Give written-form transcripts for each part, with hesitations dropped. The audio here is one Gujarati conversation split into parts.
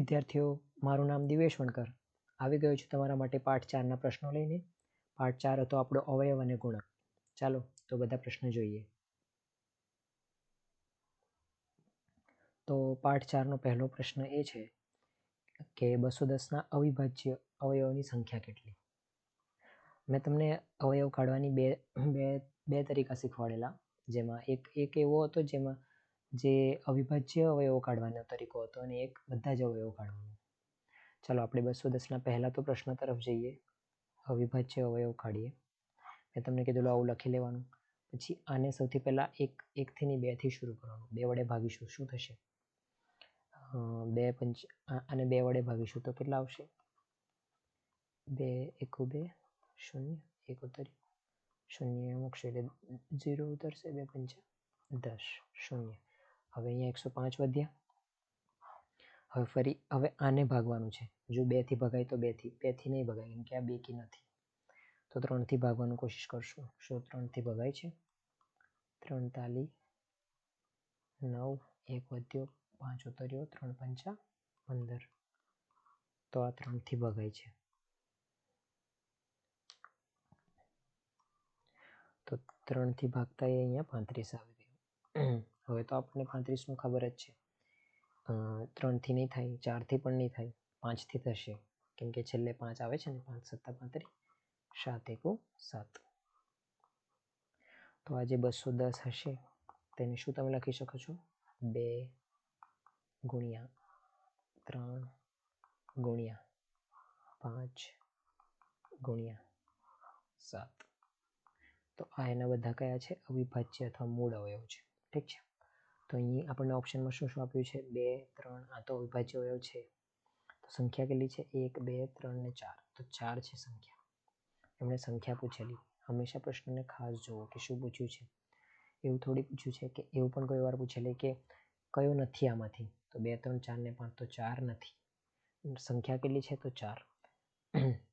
વિદ્યાર્થીઓ, મારું નામ દિવેશ વણકર. આવી ગયો છું તમારા માટે પાઠ 4ના પ્રશ્નો લઈને. પાઠ 4 હતો આપણો અવયવ અને ગુણક. ચાલો તો બધા પ્રશ્નો જોઈએ. તો પાઠ 4નો પહેલો પ્રશ્ન એ છે કે 210ના અવિભાજ્ય અવયવોની સંખ્યા કેટલી? મેં તમને અવયવ કાઢવાની બે તરીકા શીખવાડેલા, જેમાં એક એવો હતો જેમાં જે અવિભાજ્ય અવયવો કાઢવાનો તરીકો હતો અને એક બધા જ અવયવો કાઢવાનો. ચાલો આપણે 210ના પહેલા તો પ્રશ્ન તરફ જઈએ. અવિભાજ્ય અવયવ કાઢીએ. મેં તમને કીધેલું આવું લખી લેવાનું. પછી આને સૌથી પહેલા એકથી ની 2 થી શરૂ કરવાનું. 2 વડે ભાગીશું, શું થશે? 2 પંચ અને 2 વડે ભાગીશું તો કેટલા આવશે? 2 એકુ 2 0 1 ઉતર્યું 0 મૂકશે એટલે 0 ઉતરશે. 2 પંચા 10 0. હવે અહીંયા 105 વધ્યા. હવે આને ભાગવાનું છે. જો 2 થી ભગાય તો 2 થી નહીં ભગાય, કેમ કે આ બેકી નથી. તો 3 થી ભાગવાનું કોશિશ કરશું. શું 3 થી ભગાય છે? 3 તાલી 9, 1 વધ્યો 5 ઉતર્યો 3 પંચા 15. તો આ 3 થી ભગાય છે. તો 3 થી ભાગતા અહીંયા 35 આવી ગયું. હવે તો આપણને 35 નું ખબર જ છે. 3 થી નહીં થાય, 4 થી પણ નહીં થાય, 5 થી થશે, કેમ કે છેલ્લે 5 આવે છે ને. 5 સત્તા 35, 7 એકુ 7. તો આ જે 210 હશે તેને શું તમે લખી શકો છો? 2 ગુણ્યા 3 ગુણ્યા 5 ગુણ્યા 7. તો આ એના બધા કયા છે? અવિભાજ્ય અથવા મૂળ અવયવ છે. ઠીક છે. તો અહીં આપણને ઓપ્શનમાં શું શું આપ્યું છે? 2, 3. આ તો અવિભાજ્ય અવયવ છે. તો સંખ્યા કેટલી છે? 1, 2, 3 ને 4. તો 4 છે સંખ્યા. એમણે સંખ્યા પૂછેલી. હંમેશા પ્રશ્નને ખાસ જોવો કે શું પૂછ્યું છે. એવું થોડી પૂછ્યું છે કે એવું પણ કોઈ વાર પૂછેલી કે કયો નથી આમાંથી. તો 2, 3, 4 ને 5. તો 4 નથી. સંખ્યા કેટલી છે? તો 4.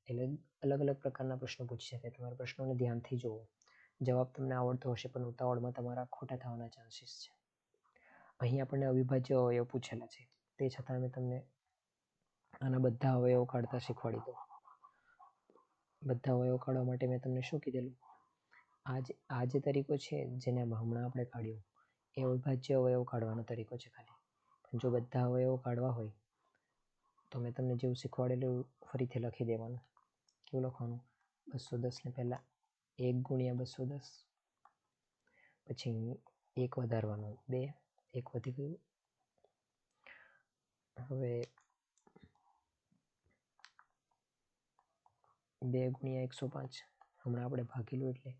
એટલે અલગ અલગ પ્રકારના પ્રશ્નો પૂછી શકે. તમારા પ્રશ્નોને ધ્યાનથી જોવો. જવાબ તમને આવડતો હશે પણ ઉતાવળમાં તમારા ખોટા થવાના ચાન્સીસ છે. અહીં આપણને અવિભાજ્ય અવયવ પૂછેલા છે, તે છતાં મેં તમને આના બધા અવયવો કાઢતા શીખવાડી દો. બધા અવયવો કાઢવા માટે મેં તમને શું કીધેલું? આ જે તરીકો છે જેને હમણાં આપણે કાઢ્યો એ અવિભાજ્ય અવયવ કાઢવાનો તરીકો છે ખાલી. પણ જો બધા અવયવો કાઢવા હોય તો મેં તમને જેવું શીખવાડેલું ફરીથી લખી દેવાનું. કેવું લખવાનું? 210 ને પહેલા 1 ગુણ્યા 210, પછી 1 વધારવાનું 2, 1 વધી ગયું. હવે 2 ગુણ્યા 105, હમણાં આપણે ભાગેલું એટલે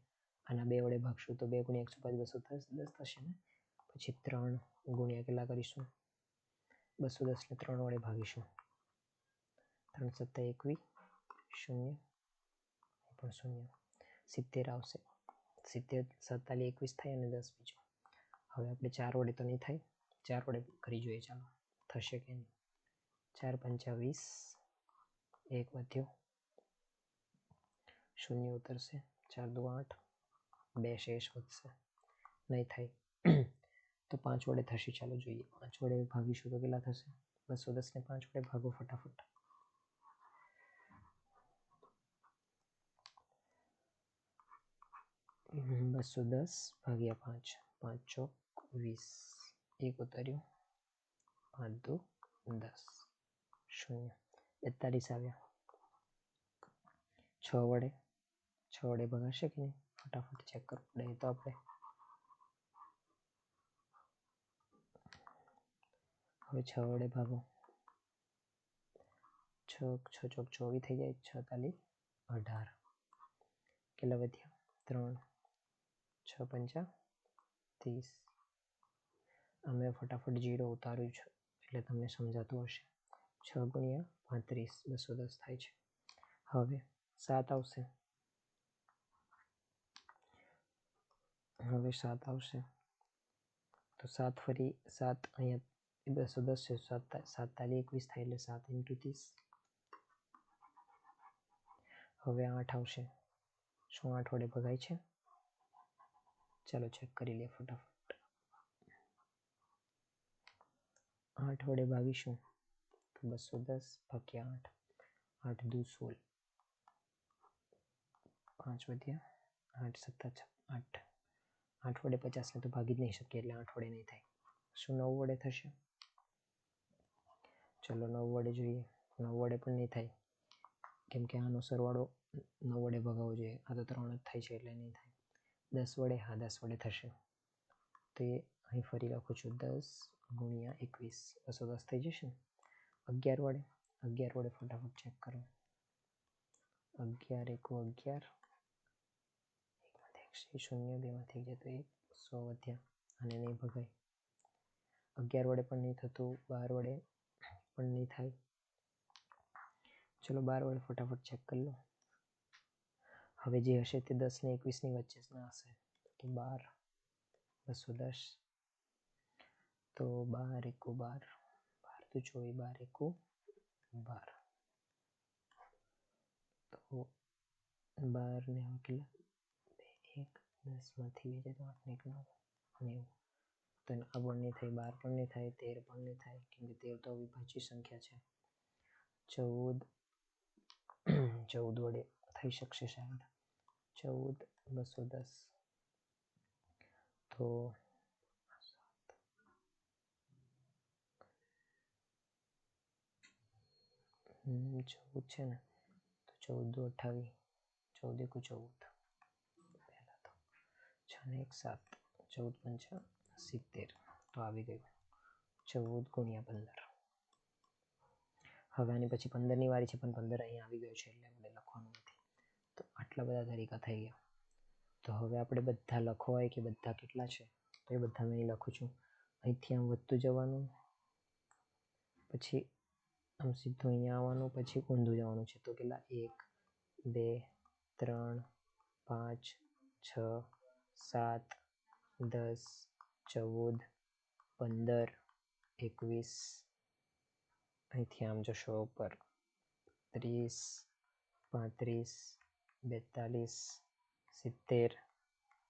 આના 2 વડે ભાગશું તો 2 ગુણ્યા 105 210 થશે ને. પછી 3 ગુણ્યા કેટલા કરીશું? 210 ને 3 વડે ભાગીશું. 3 સત્તા 21 0 પણ 0. 70 આવશે. 70 47 21 થાય અને 10 બીજો. હવે આપણે 4 વડે તો નહીં થાય, 4 વડે કરી જોઈએ. ચાલો થશે કે નહીં? 4 પંચા 20, 1 વધ્યો 0 ઉતરશે. 4 દુ 8, 2 શેષ વધશે, નહીં થાય. તો 5 વડે થશે. ચાલો જોઈએ. 5 વડે ભાગીશું તો કેટલા થશે? 210 ને 5 વડે ભાગો ફટાફટ. 210 ભાગ્યા 5, 5 ચોક 20, 1 ઉતર્યું 5 દુ 10 0. 42 આવ્યા. 6 વડે ભગાશે કે નહીં? ફટાફટ ચેક કરવું પડે તો આપણે. હવે 6 વડે ભાગો. 6 ચોક 24 થઈ જાય. 6 તાલી 18. કેટલા વધ્યા? 3. 6 પંચા 30. અમે ફટાફટ 0 ઉતાર્યું છે એટલે તમને સમજાતું હશે. 6 ગુણ્યા 35 210 થાય છે. હવે 7 આવશે. તો 7 ફરી 7 અહીંયા 210 છે. 7 તાલી 21 થાય એટલે 7 × 30. હવે 8 આવશે. શું 8 વડે ભગાય છે? ચાલો ચેક કરી લઈએ ફટાફટ. 8 વડે ભાગીશું તો 210 ભાગ્યા 8, 8 દુ 16, 5 વધ્યા, 8 સત્તા 8, 8 વડે 50 ને તો ભાગી જ નહીં શકીએ એટલે 8 વડે નહીં થાય. શું 9 વડે થશે? ચલો 9 વડે જોઈએ. 9 વડે પણ નહીં થાય કેમ કે આનો સરવાળો 9 વડે ભગાવવો જોઈએ. આ તો 3 જ થાય છે એટલે નહીં થાય. 10 વડે, હા 10 વડે થશે. તો એ અહીં ફરી લખું છું, 10 ગુણ્યા 21, 210 થઈ જશે ને. 11 વડે, 11 વડે ફટાફટ ચેક કરો. 11 એકુ 11, 0 2માંથી જાય તો 100 વધ્યા, અને નહીં ભગાય. 11 વડે પણ નહીં થતું, 12 વડે પણ નહીં થાય. ચલો 12 વડે ફટાફટ ચેક કરી લો. હવે જે હશે તે 10 ને 21 ની વચ્ચે જ ના હશે. તો 12, 210, તો 12 એકુ 12, 12 તો 24, 12 એકુ 12, તો 12 ને હવે કેટલા? 2 1 10માંથી જાય તો 8 ને 1 9, 90. તો આ પણ નહીં થાય, 12 પણ નહીં થાય, 13 પણ નહીં થાય કેમ કે 13 તો અવિભાજ્ય સંખ્યા છે. 14 વડે થઈ શકશે શાયદ. 14, 210, તો 14 છે ને, તો 14 દુ 28, 14 એકુ 14, પહેલા તો 6 ને 1 7, 14 પંચા 70, તો આવી ગયું 14 ગુણ્યા 15. હવે આની પછી 15 ની વારી છે પણ 15 અહીં આવી ગયો છે એટલે આપણે લખવાનું નથી. તો આટલા બધા તરીકા થઈ ગયા. તો હવે આપણે બધા લખો હોય કે બધા કેટલા છે તો એ બધા મેં લખું છું. અહીંથી આમ વધતું જવાનું, પછી આમ સીધું અહીંયા આવવાનું, પછી ઊંધું જવાનું છે. તો કેટલા? 1 2 3 5 6 7 10 14 15 21, અહીંથી આમ જશો ઉપર 30 35 42 70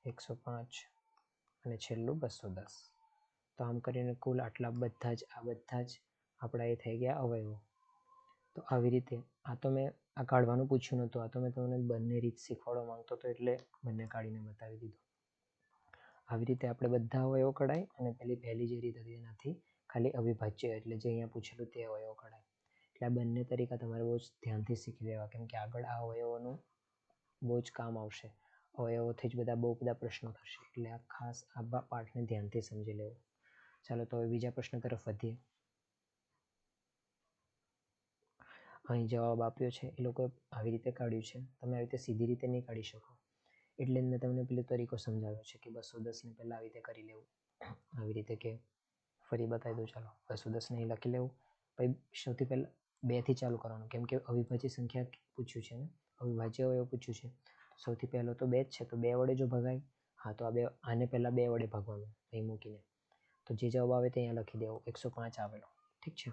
105 અને છેલ્લું 210. તો આમ કરીને કુલ આટલા બધા જ આપણા એ થઈ ગયા અવયવો. તો આવી રીતે આ તો મેં આ કાઢવાનું પૂછ્યું નહોતું, આ તો મેં તમને બંને રીત શીખવાડવા માંગતો હતો એટલે બંને કાઢીને બતાવી દીધું. આવી રીતે આપણે બધા અવયવો કઢાય અને પહેલી જે રીત હતી એનાથી ખાલી અવિભાજ્ય એટલે જે અહીંયા પૂછેલું તે અવયવો કઢાય. એટલે આ બંને તરીકા તમારે બહુ જ ધ્યાનથી શીખી લેવા કેમ કે આગળ આ અવયવોનું બહુ જ કામ આવશે. અવયવોથી જ બહુ બધા પ્રશ્નો થશે એટલે આ ખાસ આ પાઠને ધ્યાનથી સમજી લેવો. ચાલો તો હવે બીજા પ્રશ્ન તરફ વધીએ. અહીં જવાબ આપ્યો છે એ લોકોએ આવી રીતે કાઢ્યું છે. તમે આવી રીતે સીધી રીતે નહીં કાઢી શકો એટલે મેં તમને પેલો તરીકો સમજાવ્યો છે કે 210 ને પહેલાં આવી રીતે કરી લેવું. આવી રીતે કે ફરી બતાવી દઉં. ચાલો 210 ને લખી લેવું. પછી સૌથી પહેલાં 2 થી ચાલુ કરવાનું કેમ કે અવિભાજ્ય સંખ્યા પૂછ્યું છે ને, અવિભાજ્ય અવયવ પૂછ્યું છે. સૌથી પહેલો તો 2 જ છે તો 2 વડે જો ભગાય, હા તો આને પહેલાં 2 વડે ભાગવાનું અહીં મૂકીને. તો જે જવાબ આવે તે અહીંયા લખી દેવો, 105 આવેલો. ઠીક છે.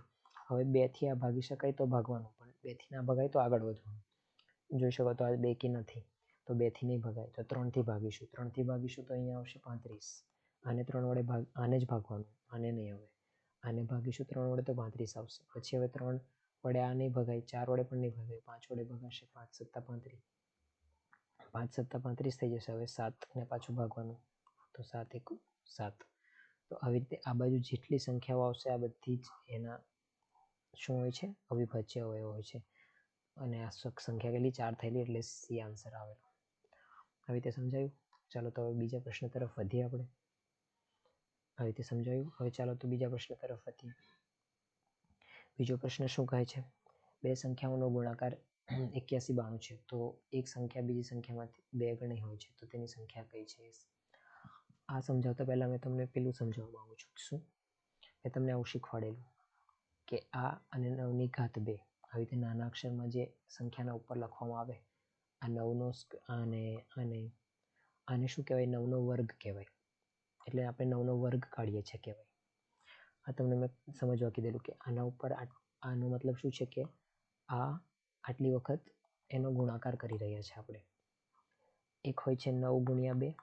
હવે 2 થી આ ભાગી શકાય તો ભાગવાનું, પણ 2 થી ના ભગાય તો આગળ વધવાનું. જોઈ શકો તો આ 2 કી નથી તો 2 થી નહીં ભગાય તો 3 થી ભાગીશું. 3 થી ભાગીશું તો અહીંયા આવશે 35. આને 3 વડે આને જ ભાગવાનું, આને નહીં. હવે આને ભાગીશું 3 વડે તો 35 આવશે. પછી હવે 3 વડે આ નહીં ભગાય, 4 વડે પણ નહીં ભગાય, 5 વડે ભગાશે. 5 સત્તા 35, 5 સત્તા 35 થઈ જશે. હવે 7 ને પાછું ભાગવાનું તો 7 એકુ 7. તો આવી રીતે આ બાજુ જેટલી સંખ્યાઓ આવશે આ બધી જ એના શું હોય છે? અવિભાજ્ય અવયવ હોય છે. અને આ સંખ્યા કેટલી? 4 થયેલી એટલે સી આન્સર આવેલો. આવી રીતે સમજાયું? ચાલો તો હવે બીજા પ્રશ્ન તરફ વધીએ આપણે. આવી રીતે સમજાયું? હવે ચાલો તો બીજા પ્રશ્ન તરફ વધીએ. બીજો પ્રશ્ન શું કહે છે? બે સંખ્યાઓનો ગુણાકાર 8192 છે તો એક સંખ્યા બીજી સંખ્યામાંથી 2 ગણી હોય છે તો તેની સંખ્યા કઈ છે? આ સમજાવતા પહેલા મેં તમને પેલું સમજાવવા માંગુ છું. શું? મેં તમને આવું શીખવાડેલું કે આ અને 9 ની ઘાત 2 આવી રીતે નાના અક્ષરમાં જે સંખ્યાના ઉપર લખવામાં આવે, આ 9નો આને શું કહેવાય? 9નો વર્ગ કહેવાય. એટલે આપણે 9નો વર્ગ કાઢીએ છીએ કહેવાય. આ તમને મેં સમજવા કીધેલું કે આના ઉપર આનો મતલબ શું છે કે આ આટલી વખત એનો ગુણાકાર કરી રહ્યા છે આપણે. એક હોય છે 9 ગુણ્યા 2,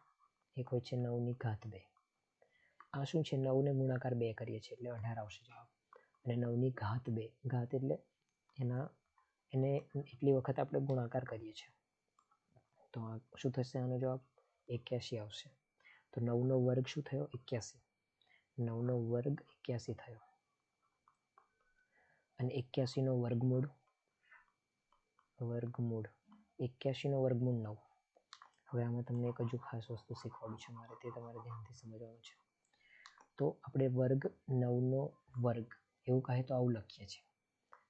એક હોય છે 9 ની ઘાત 2. આ શું છે? 9 ને ગુણાકાર 2 કરીએ છીએ એટલે 18 આવશે જવાબ. અને 9ની ઘાત 2, ઘાત એટલે એને એટલી વખત આપણે ગુણાકાર કરીએ છીએ. તો શું થશે? આનો જવાબ 81 આવશે. તો 9નો વર્ગ શું થયો? 81. 9નો વર્ગ 81 થયો. અને 81નો વર્ગમૂળ 81નો વર્ગમૂળ 9. હવે આમાં તમને એક હજુ ખાસ વસ્તુ શીખવાડું છે મારે, તે તમારે ધ્યાનથી સમજવાનું છે. તો આપણે વર્ગ 9નો વર્ગ એવું કહે તો આવું લખીએ છીએ.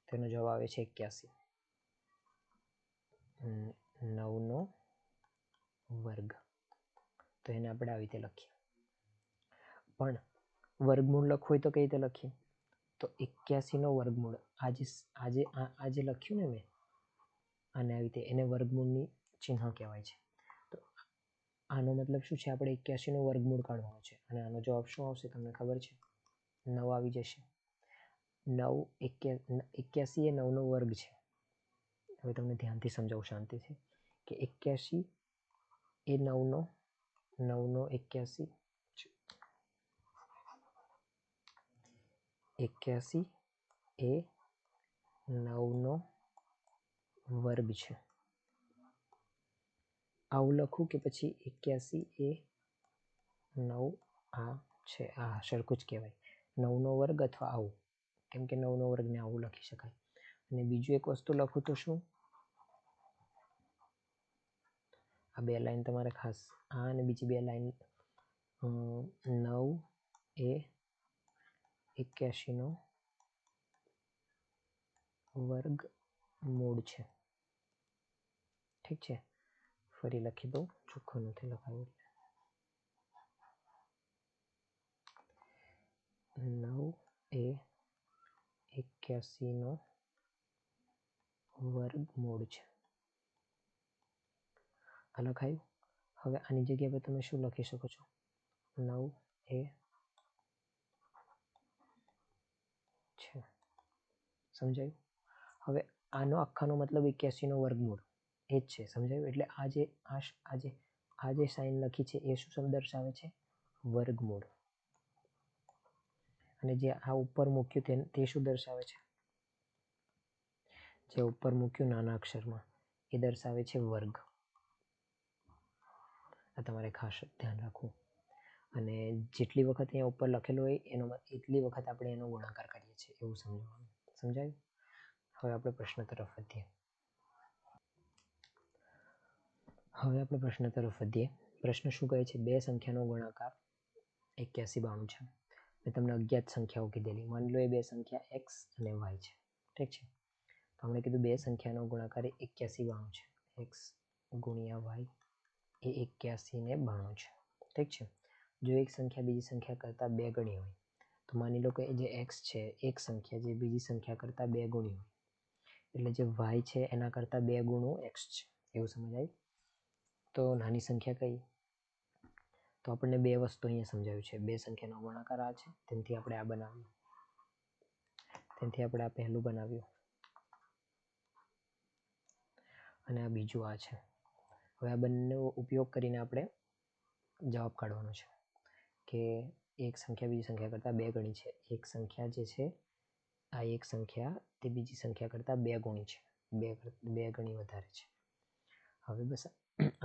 તેનો જવાબ આવે છે 81. 9નો વર્ગ, તો એને આપણે આવી રીતે લખીએ. પણ વર્ગમૂળ લખવું હોય તો કઈ રીતે લખીએ? તો 81નો વર્ગમૂળ આજે લખ્યું ને મેં આને આવી રીતે, એને વર્ગમૂળની ચિહ્ન કહેવાય છે. તો આનો મતલબ શું છે? આપણે 81નો વર્ગમૂળ કાઢવાનો છે. અને આનો જવાબ શું આવશે તમને ખબર છે? 9 આવી જશે. 81 એ 9નો વર્ગ છે. હવે તમને ધ્યાનથી સમજાવું શાંતિથી કે 81 એ 9નો 81 એ 9નો વર્ગ છે. આવું લખું કે પછી 81 એ 9 આ છે, આ સરખું જ કહેવાય. 9નો વર્ગ અથવા આવું, કેમ કે 9નો વર્ગને આવું લખી શકાય. અને બીજું એક વસ્તુ લખું તો શું? આ બે લાઈન તમારે ખાસ, આ અને બીજી બે લાઈન 9 એ 81નો વર્ગમૂળ છે. ઠીક છે, ફરી લખી દઉં, ચોખ્ખું નથી લખાયું. 9 એ 81નો વર્ગમૂળ છે. આ લખાયું. હવે આની જગ્યા પર તમે શું લખી શકો છો? 9 એ છે. સમજાયું? હવે આનો આખાનો મતલબ 81નો વર્ગમૂળ એ જ છે. સમજાયું? એટલે આ જે સાઇન લખી છે એ શું દર્શાવે છે? વર્ગમૂળ. અને જે આ ઉપર મૂક્યું તે શું દર્શાવે છે? જે ઉપર મૂક્યું નાના અક્ષરમાં એ દર્શાવે છે વર્ગ. આ તમારે ખાસ ધ્યાન રાખવું. અને જેટલી વખત અહીંયા ઉપર લખેલું હોય એટલી વખત આપણે એનો ગુણાકાર કરીએ છીએ, એવું સમજવાનું. સમજાયું? હવે આપણે પ્રશ્ન તરફ વધીએ. પ્રશ્ન શું કહે છે? બે સંખ્યાનો ગુણાકાર 81 92 છે. મેં તમને અજ્ઞાત સંખ્યાઓ કીધેલી. માની લો એ બે સંખ્યા x અને y છે. ઠીક છે, તો આપણે કીધું બે સંખ્યાનો ગુણાકાર 81 92 છે. x ગુણ્યા y એ 81 ને 92 છે. ઠીક છે. જો એક સંખ્યા બીજી સંખ્યા કરતાં 2 ગણી હોય, તો માની લો કે જે x છે એક સંખ્યા જે બીજી સંખ્યા કરતાં 2 ગણી હોય, એટલે જે y છે એના કરતાં 2 ગુણું x છે. એવું સમજાય? તો નાની સંખ્યા કઈ? તો આપણને બે વસ્તુ અહીંયા સમજાવ્યું છે. બે સંખ્યાનો ગુણાકાર આ છે, તેથી આપણે આ બનાવ્યું. તેથી આપણે આ પહેલું બનાવ્યું અને આ બીજું આ છે. હવે આ બંનેનો ઉપયોગ કરીને આપણે જવાબ કાઢવાનો છે કે એક સંખ્યા બીજી સંખ્યા કરતાં 2 ગણી છે. એક સંખ્યા જે છે આ એક સંખ્યા તે બીજી સંખ્યા કરતાં 2 ગણી છે, 2 ગણી વધારે છે. હવે બસ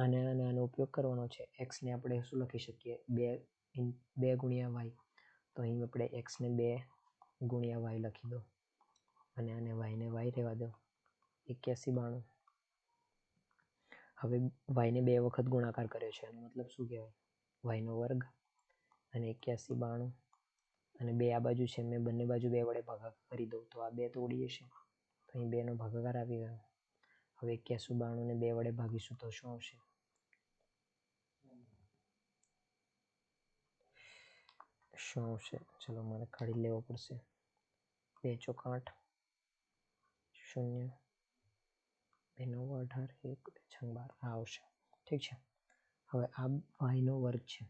આનો ઉપયોગ કરવાનો છે. x ને આપણે શું લખી શકીએ? 2 ગુણ્યા y. તો અહીં આપણે x ને 2 ગુણ્યા y લખી દો અને આને y ને y રહેવા દો. 81 92. હવે y ને 2 વખત ગુણાકાર કર્યો છે, એનો મતલબ શું કહેવાય? y નો વર્ગ અને 81 92 અને 2 આ બાજુ છે, મેં બંને બાજુ 2 વડે ભાગાકાર કરી દઉં તો આ 2 તો ઉડી જશે, તો અહીં 2નો ભાગાકાર આવી ગયો. હવે 81 92 ને 2 વડે ભાગીશું તો શું આવશે? ચલો મારે કાઢી લેવો પડશે. 2 ચોક 8, 0, 2 9 18, 1 2 6 12 આ આવશે. ઠીક છે. હવે આ y નો વર્ગ છે,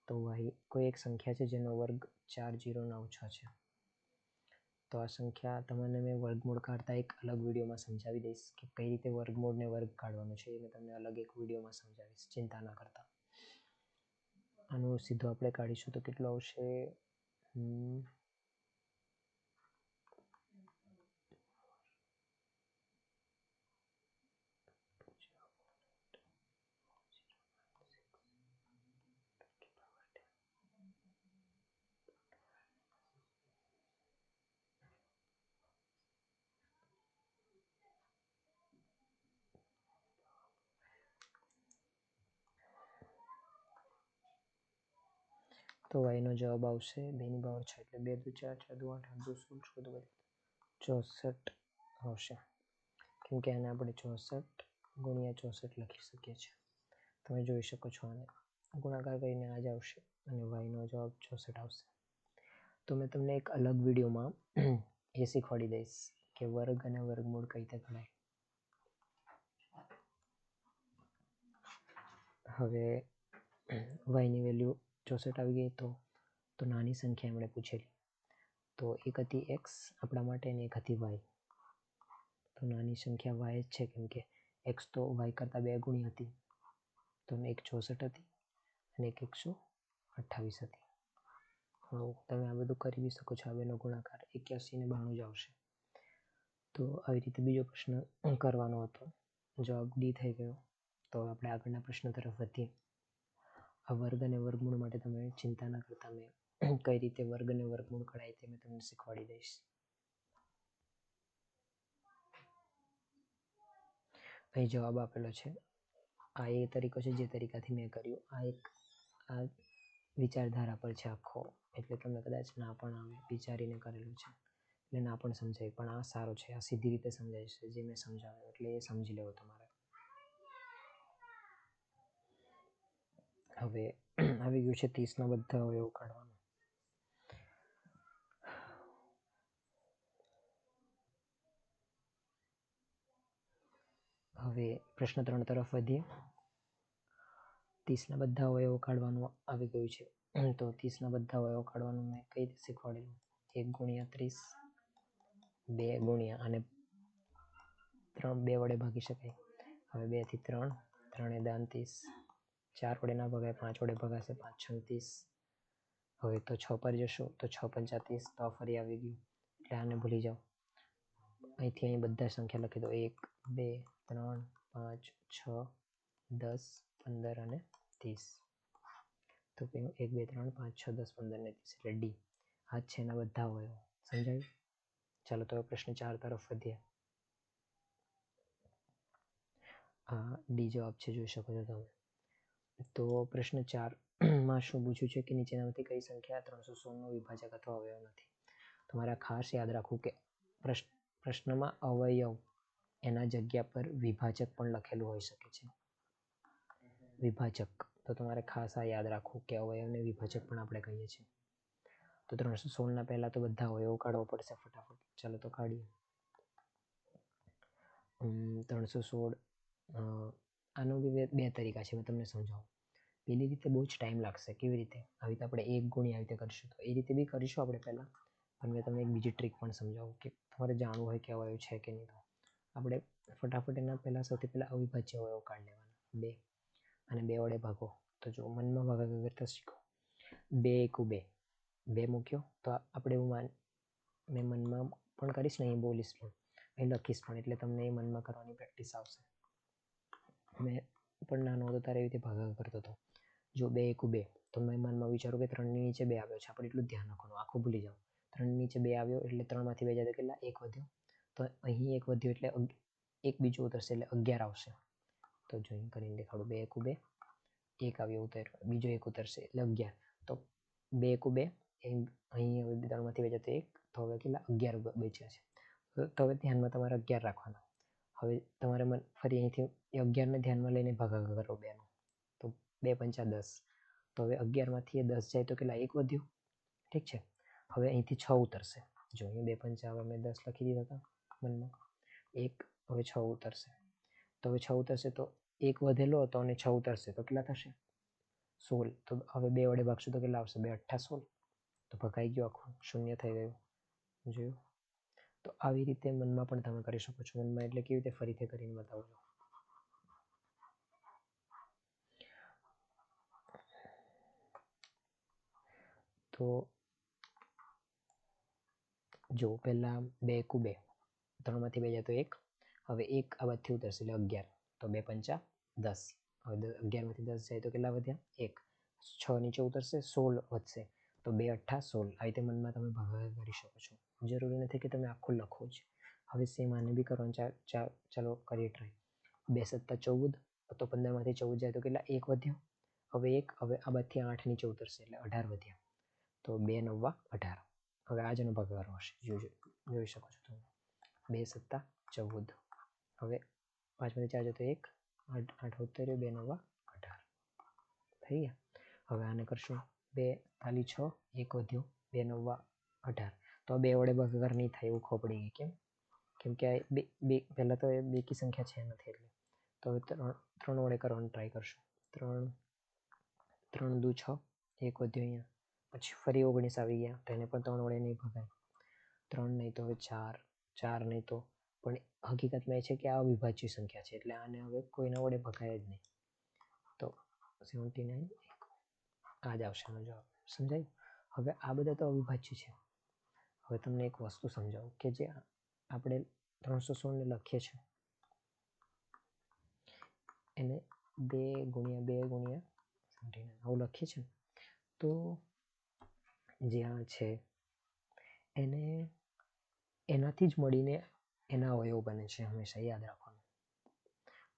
તો y કોઈ એક સંખ્યા છે જેનો વર્ગ 4096 છે. તો આ સંખ્યા તમને મેં વર્ગમૂળ કાઢતા એક અલગ વિડીયોમાં સમજાવી દઈશ કે કઈ રીતે વર્ગમૂળને વર્ગ કાઢવાનું છે. એ મેં તમને અલગ એક વિડીયોમાં સમજાવીશ, ચિંતા ના કરતા. આનું સીધું આપણે કાઢીશું તો કેટલું આવશે? તો વાયનો જવાબ આવશે 2 ની પાવર 6 એટલે 2 દુ 4, 4 દુ 8, 8 દુ 16, 64 આવશે. કેમ કે આને આપણે 64 ગુણ્યા 64 લખી શકીએ છીએ. તમે જોઈ શકો છો આને ગુણાકાર કરીને આ જ આવશે અને વાયનો જવાબ 64 આવશે. તો મેં તમને એક અલગ વિડીયોમાં એ શીખવાડી દઈશ કે વર્ગ અને વર્ગમૂળ કઈ રીતે ગણાય. હવે વાયની વેલ્યુ 64 આવી ગઈ તો નાની સંખ્યા એમણે પૂછેલી, તો એક હતી એક્સ આપણા માટે અને એક હતી વાય. તો નાની સંખ્યા વાય જ છે કેમ કે એક્સ તો વાય કરતાં 2 ગુણી હતી, તો એક 64 હતી અને એક 128 હતી. તમે આ બધું કરી બી શકો છો. આ બેનો ગુણાકાર 81 ને 92 જ આવશે. તો આવી રીતે બીજો પ્રશ્ન કરવાનો હતો. જવાબ ડી થઈ ગયો. તો આપણે આગળના પ્રશ્ન તરફ વધીએ. આ વર્ગ અને વર્ગમૂળ માટે તમે ચિંતા ના કરતા, મેં કઈ રીતે વર્ગ અને વર્ગમૂળ ગણાય તે મેં તમને શીખવાડી દઈશ. અહીં જવાબ આપેલો છે. આ એ તરીકો છે જે તરીકાથી મેં કર્યું. આ વિચારધારા પર છે આખો, એટલે તમને કદાચ ના પણ આવે, વિચારીને કરેલું છે એટલે ના પણ સમજાય, પણ આ સારો છે. આ સીધી રીતે સમજાય છે જે મેં સમજાવ્યું, એટલે એ સમજી લેવો તમારે. હવે આવી ગયું છે 30ના બધા અવયવો કાઢવાનું. હવે પ્રશ્ન 3 તરફ વધીએ. 30ના બધા અવયવો કાઢવાનું આવી ગયું છે. તો 30ના બધા અવયવો કાઢવાનું મેં કઈ રીતે શીખવાડેલું? 1 ગુણ્યા 30, 2 ગુણ્યા અને 3 2 વડે ભાગી શકાય. હવે 2 થી 3, 3 દાન 30, 4 વડે ના ભગાય, 5 વડે ભગાશે, 5 6 30. હવે તો 6 પર જશો તો 6 પંચા 30, તો ફરી આવી ગયું એટલે આને ભૂલી જાઓ. અહીંથી અહીં બધા સંખ્યા લખી દો. 1 2 3 5 6 10 15 અને 30. તો 1 2 3 5 6 10 15 ને 30 એટલે ડી. આ જ છે એના બધા અવયવો. સમજાયું? ચાલો તો પ્રશ્ન 4 તરફ વધીએ. આ ડી જવાબ છે, જોઈ શકો છો તમે. તો પ્રશ્ન 4માં શું પૂછ્યું છે કે નીચેનામાંથી કઈ સંખ્યા 316 નો વિભાજક અથવા અવયવ નથી? તમારે ખાસ યાદ રાખવું કે પ્રશ્નમાં અવયવ એના જગ્યા પર વિભાજક પણ લખેલું હોઈ શકે છે. વિભાજક, તો તમારે ખાસ આ યાદ રાખવું કે અવયવને વિભાજક પણ આપણે કહીએ છીએ. તો 316ના પહેલા તો બધા અવયવો કાઢવો પડશે ફટાફટ. ચાલો તો કાઢીએ. 316 આનો બી બે તરીકા છે, મેં તમને સમજાવું. પેલી રીતે બહુ જ ટાઈમ લાગશે. કેવી રીતે? આવી રીતે આપણે 1 ગુણ્યા આવી રીતે કરીશું, તો એ રીતે બી કરીશું આપણે પહેલાં, પણ મેં તમને એક બીજી ટ્રીક પણ સમજાવું કે તમારે જાણવું હોય કે અવયવ છે કે નહીં. તો આપણે ફટાફટ એના પહેલાં સૌથી પહેલાં અવિભાજ્ય અવયવ કાઢી લેવાના. 2 અને 2 વડે ભાગો. તો જો મનમાં ભાગાકાર કરતા શીખો. 2 1 2, 2 મૂક્યો તો આપણે એવું મેં મનમાં પણ કરીશ ને, અહીં બોલીશ પણ, અહીં લખીશ પણ, એટલે તમને એ મનમાં કરવાની પ્રેક્ટિસ આવશે. મેં પણ નાનો હતો ત્યારે એવી રીતે ભાગાકાર કરતો હતો. જો 2 1 2, તો મેં મનમાં વિચારું કે 3ની નીચે 2 આવ્યો છે, આપણે એટલું ધ્યાન રાખવાનું, આખું ભૂલી જાઓ. 3ની નીચે 2 આવ્યો એટલે 3માંથી 2 જાય તો કેટલા? 1 વધ્યો. તો અહીં 1 વધ્યો એટલે 1 બીજું ઉતરશે એટલે 11 આવશે. તો જોઈન કરીને દેખાડું. 2 1 2, 1 આવ્યો ઉતર્યો, બીજો 1 ઉતરશે એટલે 11. તો 2 1 2, અહીં હવે 3માંથી 2 જતો 1, તો હવે કેટલા? 11 બચ્યા છે. તો હવે ધ્યાનમાં તમારે 11 રાખવાના. હવે તમારે ફરી અહીંથી 11ને ધ્યાનમાં લઈને ભાગાકાર કરો 2નો, તો 2 પંચા 10. તો હવે 11માંથી 10 જાય તો કેટલા? 1 વધ્યો. ઠીક છે. હવે અહીંથી 6 ઉતરશે. જો અહીં 2 પંચા, હવે મેં 10 લખી દીધા હતા મનમાં. 1, હવે 6 ઉતરશે. તો હવે 6 ઉતરશે તો 1 વધેલો હતો અને 6 ઉતરશે તો કેટલા થશે? 16. તો હવે 2 વડે ભાગશું તો કેટલા આવશે? 2 8 16. તો ભગાઈ ગયો, આખું શૂન્ય થઈ ગયું. જોયું? તો આવી રીતે મનમાં પણ તમે કરી શકો છો. મનમાં એટલે કેવી રીતે? ફરીથી કરીને બતાવજો. તો જો પહેલા 2 1 2, 3માંથી 2 જાય તો 1, હવે 1 આ બાજુથી ઉતરશે એટલે 11. તો 2 પંચા 10. હવે 11માંથી 10 જાય તો કેટલા વધ્યા? 1. 6 નીચે ઉતરશે, 16 વધશે. તો 2 8 16. આ રીતે મનમાં તમે ભાગાકાર કરી શકો છો. જરૂરી નથી કે તમે આખું લખો જ. હવે સેમ આને બી કરવાનું. ચાલો કરીએ ટ્રાય. 2 7 14, તો 15માંથી 14 જાય તો કેટલા? 1 વધ્યો. હવે 1, હવે આ બાજુથી 8 નીચે ઉતરશે એટલે 18 વધ્યા. તો 2 × 9 = 18. હવે આજનો ભાગાકાર હશે, જોઈ શકો છો તમે. 2 × 7 = 14. હવે 5 માંથી 4 જતો 1, 8 વધતો 2 × 9 = 18 થઈ ગયા. હવે આને કરશું 2 તાલી 6, 1 વધ્યો 2 × 9 = 18. તો 2 વડે ભાગાકાર નહીં થાય એવું ખબર પડી ગઈ. કેમ કે આ બે પહેલાં તો એ બેકી સંખ્યા છે નથી, એટલે તો હવે 3 વડે કરવાનું ટ્રાય કરશું. 3 × 2 = 6, 1 વધ્યો અહીંયા, પછી ફરી 19 આવી ગયા, તો એને પણ 3 વડે નહીં ભગાય. 3 નહીં તો હવે 4, 4 નહીં તો, પણ હકીકતમાં એ છે કે આ અવિભાજ્ય સંખ્યા છે, એટલે આને હવે કોઈના વડે ભગાય જ નહીં. તો 79 આ જ આવશે એનો જવાબ. સમજાયું? હવે આ બધા તો અવિભાજ્ય છે. હવે તમને એક વસ્તુ સમજાવું કે જે આપણે 316 ને લખીએ છીએ એને 2 × 2 × 79 આવું લખીએ છીએ, તો જે આ છે એને એનાથી જ મળીને એના અવયવ બને છે. હંમેશા યાદ રાખવાનું.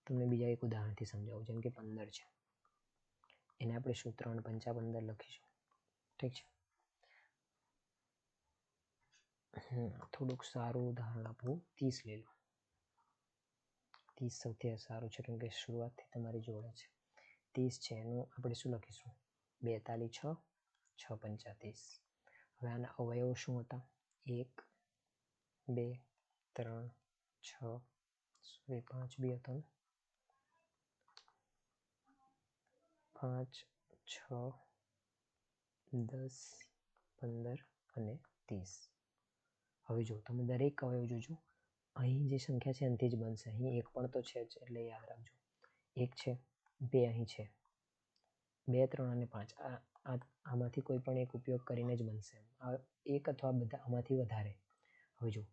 તમને બીજા એક ઉદાહરણથી સમજાવું. જેમ કે 15 છે, એને આપણે શું 3 × 5 = 15 લખીશું. ઠીક છે. થોડુંક સારું ઉદાહરણ આપવું, 30 લઈ લો. 30 સૌથી સારું છે, કેમ કે શરૂઆતથી તમારી જોડે છે. 30 છે, એનું આપણે શું લખીશું? 2 તાલી 6, 6 × 5 = 30. હવે આના અવયવ શું હતા? 1, 2, 3, 6, 5 બી હતો ને, 5, 6, 10, 15 અને 30. હવે જો તમે દરેક અવયવ જોજો, અહીં જે સંખ્યા છે એનાથી જ બનશે. અહીં 1 પણ તો છે જ, એટલે યાદ રાખજો. 1 છે, 2 અહીં છે, 2, 3 અને 5 આમાંથી કોઈ પણ એક ઉપયોગ કરીને જ બનશે. આ 1 અથવા બધા આમાંથી વધારે. હવે જો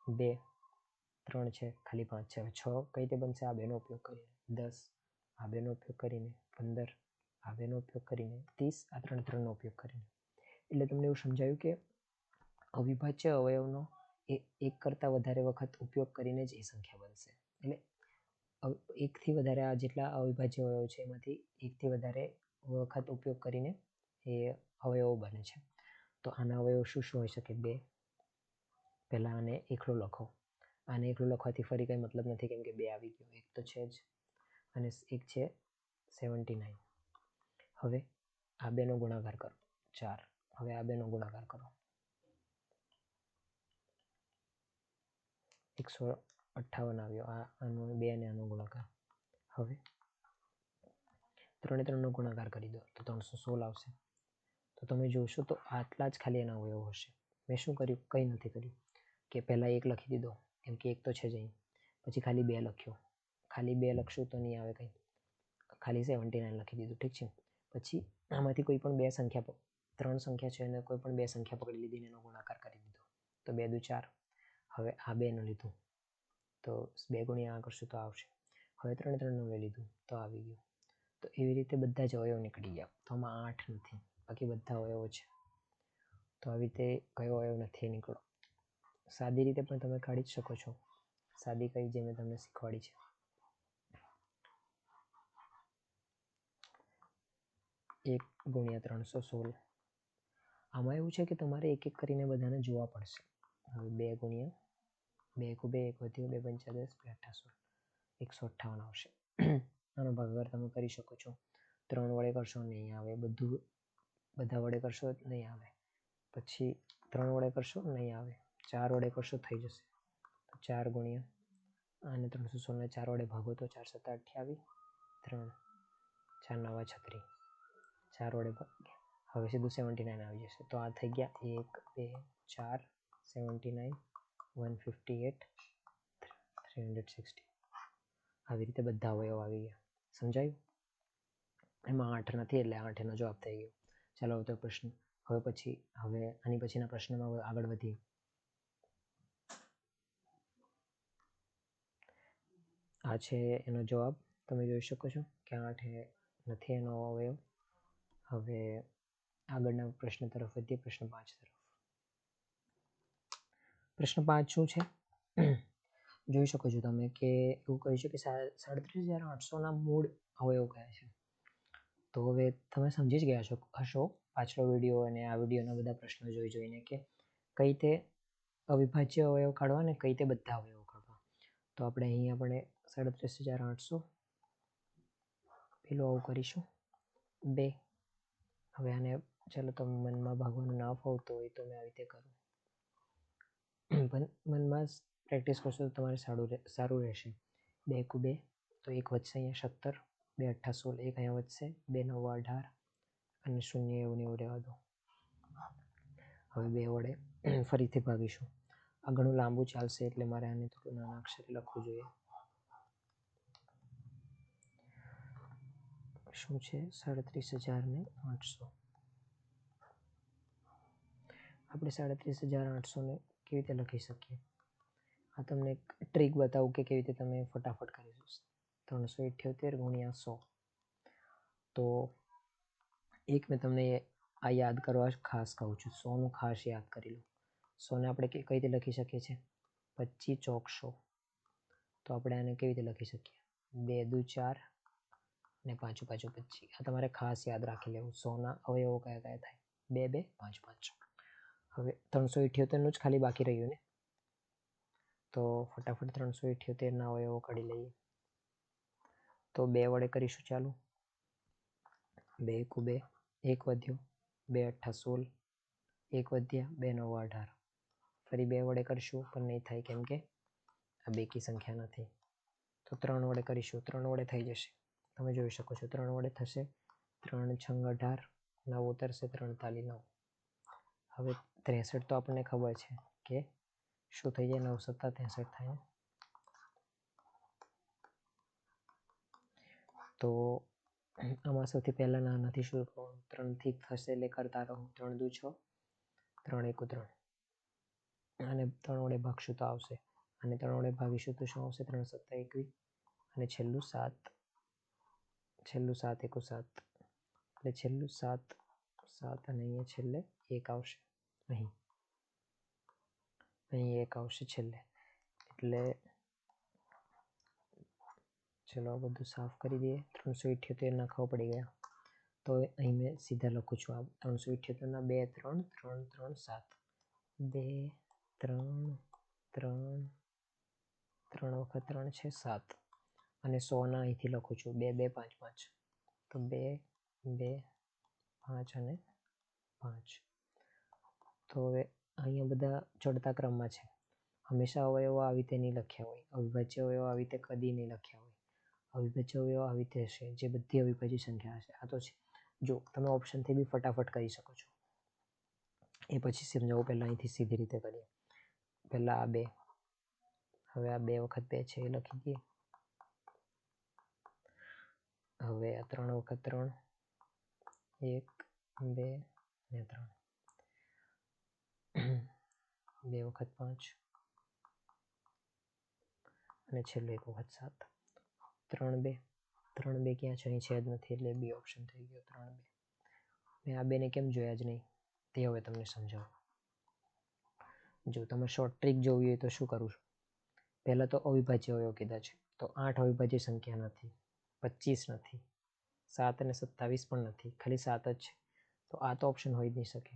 2, 3 છે, ખાલી 5 છે. હવે 6 કઈ રીતે બનશે? આ બેનો ઉપયોગ કરીને. 10 આ બેનો ઉપયોગ કરીને. 15 આ બેનો ઉપયોગ કરીને. 30 આ 3 નો ઉપયોગ કરીને. એટલે તમને એવું સમજાયું કે અવિભાજ્ય અવયવનો એક કરતાં વધારે વખત ઉપયોગ કરીને જ એ સંખ્યા બનશે. એટલે 1 થી વધારે આ જેટલા અવિભાજ્ય અવયવ છે એમાંથી 1 થી વધારે વખત ઉપયોગ કરીને એ અવયવો બને છે. તો આના અવયવ શું શું હોઈ શકે? 2. પહેલાં આને એકલો લખો. આને એકલું લખવાથી ફરી કંઈ મતલબ નથી, કેમ કે 2 આવી ગયો, 1 તો છે જ, અને 1 છે 79. હવે આ બેનો ગુણાકાર કરો 4. હવે આ બેનો ગુણાકાર કરો 158 આવ્યો. આનો 2 અને આનો ગુણાકાર. હવે 3 અને 3 નો ગુણાકાર કરી દો તો 316 આવશે. તો તમે જોશો તો આટલા જ ખાલી એના અવયવ હશે. મેં શું કર્યું? કંઈ નથી કર્યું કે પહેલાં 1 લખી દીધો, કેમ કે 1 તો છે જ અહીં. પછી ખાલી 2 લખ્યો. ખાલી 2 લખશું તો નહીં આવે કંઈ, ખાલી 79 લખી દીધું. ઠીક છે. પછી આમાંથી કોઈ પણ 2 સંખ્યા, 3 સંખ્યા છે અને કોઈ પણ 2 સંખ્યા પકડી લીધી, એનો ગુણાકાર કરી દીધો તો 2 × 2 = 4. હવે આ 2 નું લીધું તો 2 × આ કરશું તો આવશે. હવે 3 × 3 નું લઈ લીધું તો આવી ગયું. તો એવી રીતે બધા જ અવયવ નીકળી ગયા. તો આમાં 8 નથી, બાકી બધા અવયવો છે. તો આવી રીતે કયો અવયવ નથી નીકળો. સાદી રીતે પણ તમે કાઢી જ શકો છો. સાદી કઈ જે મેં તમને શીખવાડી છે. 1 × 316. આમાં એવું છે કે તમારે એક એક કરીને બધાને જોવા પડશે. હવે 2 × 2 × 2 1 વધ્યો, 2 × 5 = 10, 2 × 8 = 158 આવશે. આનો ભાગાકાર તમે કરી શકો છો. 3 વડે કરશો નહીં આવે, બધા વડે કરશો નહીં આવે. પછી 3 વડે કરશો નહીં આવે, 4 વડે કરશો થઈ જશે. તો 4 × આને 316 ને 4 વડે ભાગો તો 4 × 7 = 28, 3 4 × 9 = 36. 4 વડે ભાગ્યા, હવે સીધું 79 આવી જશે. તો આ થઈ ગયા 1, 2, 4, 79, 158, 360. આવી રીતે બધા અવયવ આવી ગયા. સમજાયું? એમાં 8 નથી, એટલે 8 એનો જવાબ થઈ ગયો. ચાલો તો પ્રશ્ન હવે આની પછીના પ્રશ્નમાં આગળ વધીએ. આ છે એનો જવાબ. તમે જોઈ શકો છો કે 8 નથી એનો અવયવ. હવે આગળના પ્રશ્ન તરફ વધીએ. પ્રશ્ન 5 તરફ. પ્રશ્ન 5 શું છે? જોઈ શકો છો તમે કે એવું કહ્યું છે કે 37,800 ના મૂળ અવયવ કયા છે. તો હવે તમે સમજી જ ગયા હશો પાછલો વિડીયો અને આ વિડીયોના બધા પ્રશ્નો જોઈને કે કઈ રીતે અવિભાજ્ય અવયવ કાઢવા અને કઈ રીતે બધા અવયવો કાઢવા. તો આપણે અહીં આપણે 37,800 પેલું આવું કરીશું 2. હવે આને ચાલો તમે મનમાં ભાગવાનું ના ફાવતું હોય તો મેં આવી રીતે કરું, પણ મનમાં પ્રેક્ટિસ કરશો તો તમારે સારું રહેશે. 2 × 2 તો 1 વધશે અહીંયા 17, 2 × 8 = 16, 1 અહીંયા વધશે, 2 × 9 = 18 અને 0 એવું ને એવું રહેવા દો. હવે 2 વડે ફરીથી ભાગીશું. આ ઘણું લાંબુ ચાલશે એટલે મારે આને થોડું નાના અક્ષરે લખવું જોઈએ. શું છે 37,800. આપણે 37,800 ને કેવી રીતે લખી શકીએ? આ તમને એક ટ્રીક બતાવું કે કેવી રીતે તમે ફટાફટ કરી શકશો. 378 × 100. તો એક મેં તમને આ યાદ કરવા ખાસ કહું છું, 100નું ખાસ યાદ કરી લો. 100ને આપણે કઈ રીતે લખી શકીએ છીએ? 25 ચોક 100. તો આપણે આને કેવી રીતે લખી શકીએ? 2 દુ 4 અને 5 પાછું 25. આ તમારે ખાસ યાદ રાખી લેવું. 100ના અવયવો કયા કયા થાય? 2 2 5 5. હવે 378નું જ ખાલી બાકી રહ્યું ને, તો ફટાફટ 378ના અવયવો કાઢી લઈએ. તો 2 વડે કરીશું. ચાલુ 2 × 2 1 વધ્યો, 2 × 8 = 16, 1 વધ્યા, 2 × 9 = 18. ફરી 2 વડે કરશું પણ નહીં થાય કેમ કે આ બેકી સંખ્યા નથી. તો 3 વડે કરીશું. 3 વડે થઈ જશે, તમે જોઈ શકો છો. 3 વડે થશે. 3 × 6 = 18, 9 ઉતરશે, 3 તાલી 9. હવે 63 તો આપણને ખબર છે કે શું થઈ જાય? 9 × 7 = 63 થાય. તો આમાં સૌથી પહેલા નાનાથી શરૂ કરવાનું. 3 થી થશે એટલે કરતા રહો. 3 દુ 6, 3 1 3. અને 3 વડે ભાગશું તો આવશે, અને 3 વડે ભાગીશું તો શું આવશે? 3 × 7 = 21 અને છેલ્લું 7 1 7 એટલે છેલ્લું 7 અને અહીંયા છેલ્લે 1 આવશે. અહીં 1 આવશે છેલ્લે. એટલે ચલો આ બધું સાફ કરી દઈએ. 378 ના ખબર પડી ગયા. તો અહીં મેં સીધા લખું છું. આ 378ના 2 3 3 3 7, 2 3 3 3 વખત 3 છે 7. અને 100ના અહીંથી લખું છું 2 2 5 5. તો 2 2 5 અને 5. તો હવે અહીંયા બધા ચડતા ક્રમમાં છે. હંમેશા અવયવો આવી રીતે નહીં લખ્યા હોય. અવિભાજ્ય અવયવો આવી રીતે કદી નહીં લખ્યા હોય. અવિભાજ્ય અવયવો આવી રીતે હશે, જે બધી અવિભાજ્ય સંખ્યા હશે. આ તો છે. જો તમે ઓપ્શનથી બી ફટાફટ કરી શકો છો. એ પછી સમજાવું. પહેલાં અહીંથી સીધી રીતે કરીએ. પહેલાં આ 2, હવે આ 2 વખત 2 છે એ લખી દઈએ. હવે આ 3 વખત 3, 1 2 અને 3. 2 વખત 5 અને છેલ્લું 1 વખત 7. 3 2 3 2 ક્યાં છે? અહીં છે જ નથી એટલે બી ઓપ્શન થઈ ગયો. 3 2. મેં આ 2ને કેમ જોયા જ નહીં તે હવે તમને સમજાવું. જો તમે શોર્ટ ટ્રીક જોવી હોય તો શું કરું છું? પહેલાં તો અવિભાજ્ય અવયવ કીધા છે. તો 8 અવિભાજ્ય સંખ્યા નથી, 25 નથી, 7 અને 27 પણ નથી, ખાલી 7 જ છે. તો આ તો ઓપ્શન હોઈ જ નહીં શકે.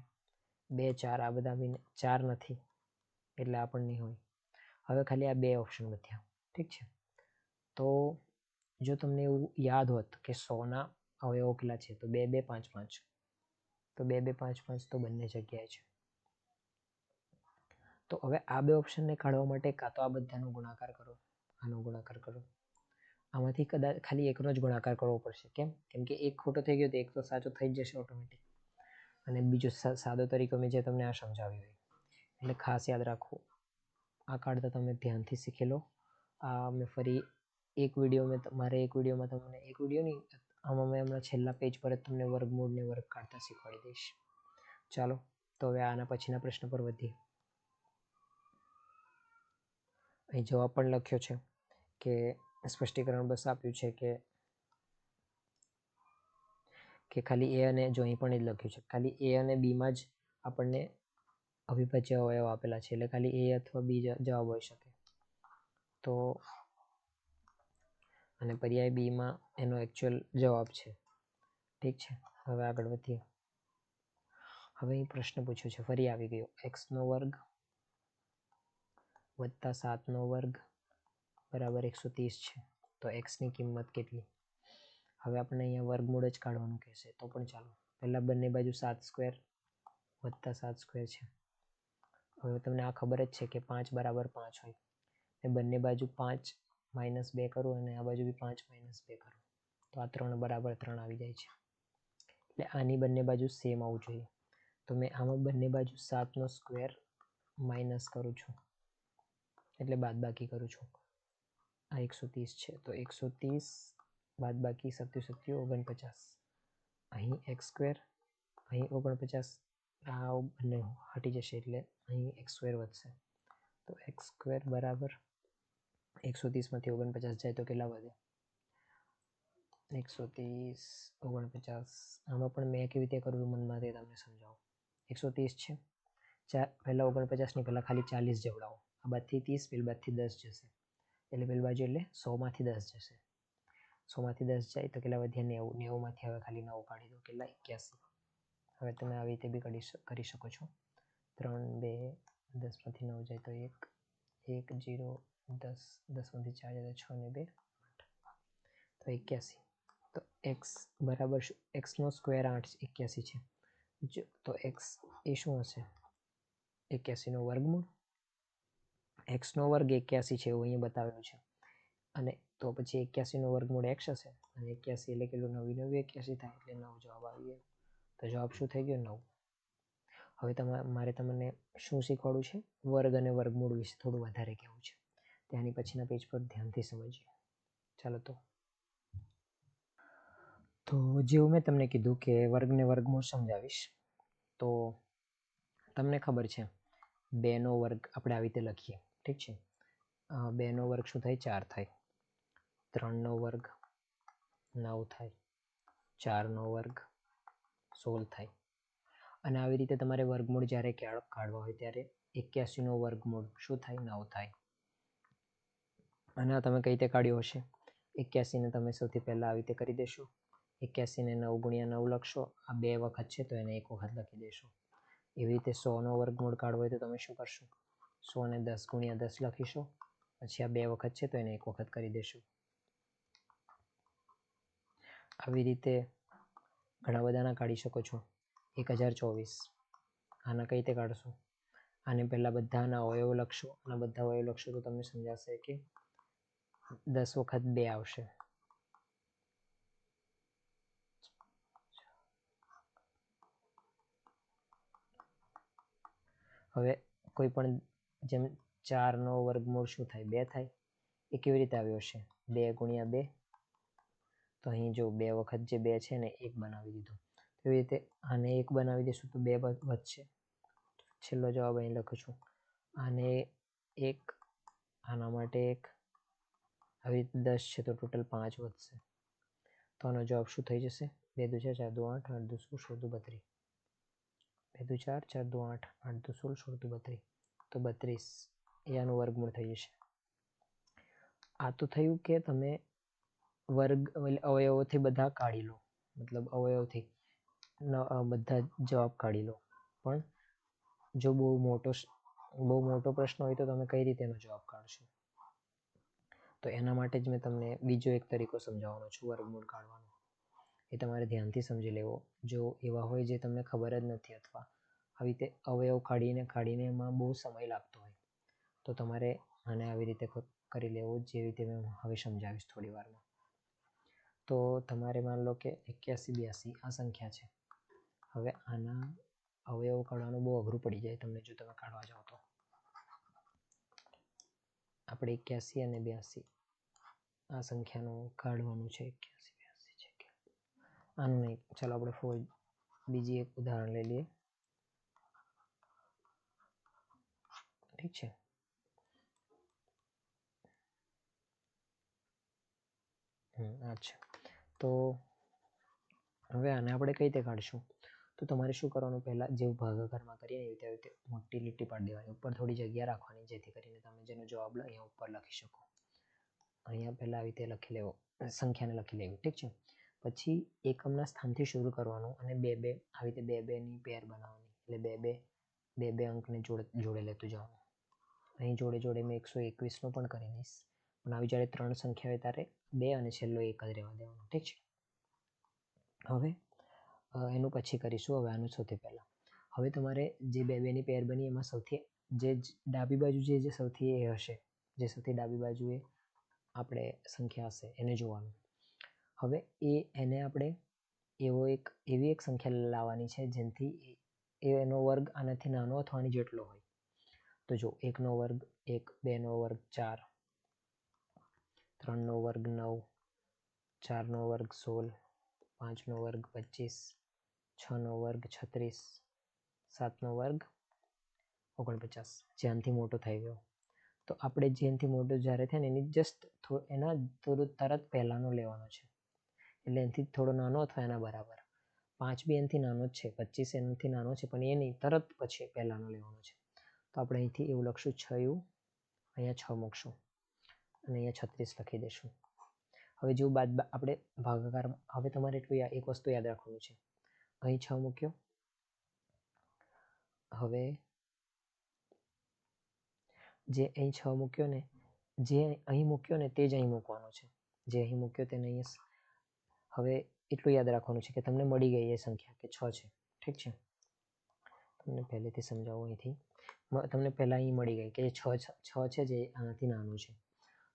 2 4 આ બધા બી 4 નથી એટલે આ પણ નહીં હોય. હવે ખાલી આ 2 ઓપ્શન વધ્યા. ઠીક છે. તો જો તમને એવું યાદ હોત કે 100ના અવયવો કેટલા છે, તો 2 2 5 5. તો 2 2 5 5 તો બંને જગ્યાએ છે. તો હવે આ 2 ઓપ્શનને કાઢવા માટે કાં તો આ બધાનો ગુણાકાર કરો, આનો ગુણાકાર કરો. આમાંથી કદાચ ખાલી એકનો જ ગુણાકાર કરવો પડશે. કેમ? કેમ કે એક ખોટો થઈ ગયો તો એક તો સાચો થઈ જ જશે ઓટોમેટિક. અને બીજો સાદો તરીકો મેં જે તમને આ સમજાવ્યું હોય એટલે ખાસ યાદ રાખવું. આ કાઢતા તમે ધ્યાનથી શીખી લો. આ મેં ફરી એક વિડીયોમાં તમને એક વિડીયો નહીં, આમાં મેં હમણાં છેલ્લા પેજ પર જ તમને વર્ગમૂળને વર્ગ કાઢતા શીખવાડી દઈશ. ચાલો તો હવે આના પછીના પ્રશ્ન પર વધીએ. અહીં જવાબ પણ લખ્યો છે કે સ્પષ્ટીકરણ બસ આપ્યું છે કે ખાલી એ અને જો અહીં પણ એ જ લખ્યું છે, ખાલી એ અને બીમાં જ આપણને અવિભાજ્ય અવયવ આપેલા છે એટલે ખાલી એ અથવા બી જવાબ હોઈ શકે. તો અને પર્યાય બીમાં એનો એકચ્યુઅલ જવાબ છે. ઠીક છે. હવે આગળ વધીએ. હવે અહીં પ્રશ્ન પૂછ્યો છે, ફરી આવી ગયો, x² વત્તા 7² બરાબર 130 છે. તો એક્સની કિંમત કેટલી? હવે આપણે અહીંયા વર્ગમૂળ જ કાઢવાનું કહેશે, તો પણ ચાલો. પહેલાં બંને બાજુ 7² વત્તા 7² છે. હવે તમને આ ખબર જ છે કે 5 બરાબર 5 હોય, ને બંને બાજુ 5 - 2 કરું અને આ બાજુ બી 5 - 2 કરું, તો આ 3 બરાબર 3 આવી જાય છે. એટલે આની બંને બાજુ સેમ આવવું જોઈએ. તો મેં આમાં બંને બાજુ 7² માઇનસ કરું છું, એટલે બાદબાકી કરું છું. આ 130 છે, તો 130 બાદબાકી 7 × 7 = 49. અહીં x², અહીં 49, આ બંને હટી જશે એટલે અહીં x² વધશે. તો x² બરાબર 130 માંથી 49 જાય તો કેટલા વધે? 130 49. આમાં પણ મેં કેવી રીતે કરું મનમાં તે તમને સમજાવું. 130 છે, પહેલાં 49 ની પહેલાં ખાલી 40 જવડાવો, આ બાદથી 30, પેલી બાદથી 10 જશે, એટલે પેલી બાજુ એટલે 100 માંથી 10 જશે. 100 માંથી 10 જાય તો કેટલા વધ્યા? 90. 90 માંથી હવે ખાલી 9 કાઢી દો, કેટલા? 81. હવે તમે આવી રીતે બી કરી શકો છો. 3 2 10 માંથી 9 જાય તો 1 1 0 10 10 માંથી 4 જાય તો 6 ને 2 8, તો 81. તો x બરાબર શું? x² 81 છે. તો x એ શું હશે? 81 નું વર્ગમૂળ. x² 81 છે એવું અહીંયા બતાવેલું છે, અને તો પછી 81 નું વર્ગમૂળ x હશે, અને 81 એટલે કેટલું? 9 × 9 = 81 થાય, એટલે 9 જવાબ આવી ગયો. તો જવાબ શું થઈ ગયો? 9. હવે મારે તમને શું શીખવાડવું છે? વર્ગ અને વર્ગમૂળ વિશે થોડું વધારે કહેવું છે. ત્યાંની પછીના પેજ પર ધ્યાનથી સમજીએ. ચાલો તો જેવું મેં તમને કીધું કે વર્ગને વર્ગમૂળ સમજાવીશ, તો તમને ખબર છે 2 નો વર્ગ આપણે આવી રીતે લખીએ, ઠીક છે. 2 નો વર્ગ શું થાય? 4 થાય. 3 નો વર્ગ 9 થાય. 4 નો વર્ગ 16 થાય. અને આવી રીતે તમારે વર્ગમૂળ જ્યારે કાઢવા હોય ત્યારે 81 નો વર્ગમૂળ શું થાય? 9 થાય. અને આ તમે કઈ રીતે કાઢ્યો હશે? 81 ને તમે સૌથી પહેલા આવી રીતે કરી દેશો. 81 ને 9 × 9 લખશો, આ 2 વખત છે તો એને 1 વખત લખી દેશો. એવી રીતે 100 નો વર્ગમૂળ કાઢવો હોય તો તમે શું કરશો? 100 ને 10 × 10 લખીશો, પછી આ 2 વખત છે તો એને 1 વખત કરી દેશો. આવી રીતે ઘણા બધાના કાઢી શકો છો. 1024 આના કઈ રીતે કાઢશો? આને પહેલા બધાના અવયવ લખશો, અને બધા અવયવ લખશો તો તમને સમજાશે કે 10 વખત 2 આવશે. હવે કોઈ પણ જેમ 4 નો વર્ગમૂળ શું થાય? 2 થાય. એ કેવી રીતે આવ્યો હશે? 2 × 2. તો અહીં જો 2 વખત જે 2 છે ને 1 બનાવી દીધું. એવી રીતે આને 1 બનાવી દઈશું તો 2 વધશે. છેલ્લો જવાબ અહીં લખું છું. આને 1, આના માટે 1, આવી રીતે 10 છે તો ટોટલ 5 વધશે. તો આનો જવાબ શું થઈ જશે? 2 × 4 = 4 8 8 × 2 = 16 32. 2 × 4 = 4 8 8 × 2 = 16 32. તો 32 એ આનું વર્ગમૂળ થઈ જશે. આ તો થયું કે તમે વર્ગ અવયવોથી બધા કાઢી લો, મતલબ અવયવથી બધા જવાબ કાઢી લો. પણ જો બહુ મોટો પ્રશ્ન હોય તો તમે કઈ રીતે એનો જવાબ કાઢશો? તો એના માટે જ મેં તમને બીજો એક તરીકો સમજાવવાનો છું વર્ગમૂળ કાઢવાનો. એ તમારે ધ્યાનથી સમજી લેવો. જો એવા હોય જે તમને ખબર જ નથી, અથવા આવી રીતે અવયવ કાઢીને એમાં બહુ સમય લાગતો હોય, તો તમારે આને આવી રીતે કરી લેવું, જેવી રીતે મેં હવે સમજાવીશ થોડી વારમાં. તો તમારે માન લો કે 81 82 આ સંખ્યા છે. હવે આના અવયવ કાઢવાનું બહુ અઘરું પડી જાય તમને જો તમે કાઢવા જાઓ તો. આપણે 81 અને 82 આ સંખ્યાનું કાઢવાનું છે. 81 82 છે આનું નહીં. ચાલો આપણે બીજી એક ઉદાહરણ લઈ લઈએ, ઠીક છે. અચ્છા, તો હવે આને આપણે કઈ રીતે કાઢશું? તો તમારે શું કરવાનું? પહેલાં જેવું ભાગાકારમાં કરીએ એવી રીતે મોટી લીટી પાડી દેવાની, ઉપર થોડી જગ્યા રાખવાની, જેથી કરીને તમે જેનો જવાબ લો અહીંયા ઉપર લખી શકો. અહીંયા પહેલાં આવી રીતે લખી લેવો, સંખ્યાને લખી લેવી, ઠીક છે. પછી એકમના સ્થાનથી શરૂ કરવાનું અને 2 2 આવી રીતે 2 2 ની પેર બનાવવાની. એટલે બે બે અંકને જોડે લેતું જવાનું. અહીં જોડે જોડે મેં 121નો પણ કરી દઈશ, પણ આવી જ્યારે 3 સંખ્યા હોય ત્યારે 2 અને છેલ્લો 1 જ રહેવા દેવાનો. ઠીક છે. હવે એનું પછી કરીશું. હવે આનું સૌથી પહેલાં હવે તમારે જે બે બેની પેર બની એમાં સૌથી જે ડાબી બાજુ જે સૌથી એ હશે, જે સૌથી ડાબી બાજુએ આપણે સંખ્યા હશે એને જોવાનું. હવે એને આપણે એવી એક સંખ્યા લાવવાની છે જેનાથી એનો વર્ગ આનાથી નાનો અથવા આની જેટલો હોય. તો જો 1નો વર્ગ 1, 2નો વર્ગ 4, 3નો વર્ગ 9, 4નો વર્ગ 16, 5નો વર્ગ 25, 6નો વર્ગ 36, 7નો વર્ગ 49, જ્યાંથી મોટો થઈ ગયો. તો આપણે જેનાથી મોટો જ્યારે થાય ને એની એના તરત પહેલાંનો લેવાનો છે, એટલે એનાથી થોડો નાનો અથવા એના બરાબર. 5 બી એનાથી નાનો જ છે, 25 એનાથી નાનો છે, પણ એ નહીં, તરત પછી પહેલાંનો લેવાનો છે. તો આપણે અહીંથી એવું લખશું 6u, અહીંયા 6 મૂકશું અને અહીંયા 36 લખી દઈશું. હવે જો આપણે ભાગાકાર, હવે તમારે એટલું એક વસ્તુ યાદ રાખવાનું છે, અહીં 6 મૂક્યો, હવે જે અહીં 6 મૂક્યો ને, જે અહીં મૂક્યો ને તે જ અહીં મૂકવાનો છે, જે અહીં મૂક્યો તેને અહીંયા. હવે એટલું યાદ રાખવાનું છે કે તમને મળી ગઈ એ સંખ્યા કે 6 છે. ઠીક છે. તમને પહેલેથી સમજાવું. અહીંથી તમને પહેલાં અહીં મળી ગઈ કે 6 છે, જે આનાથી નાનું છે.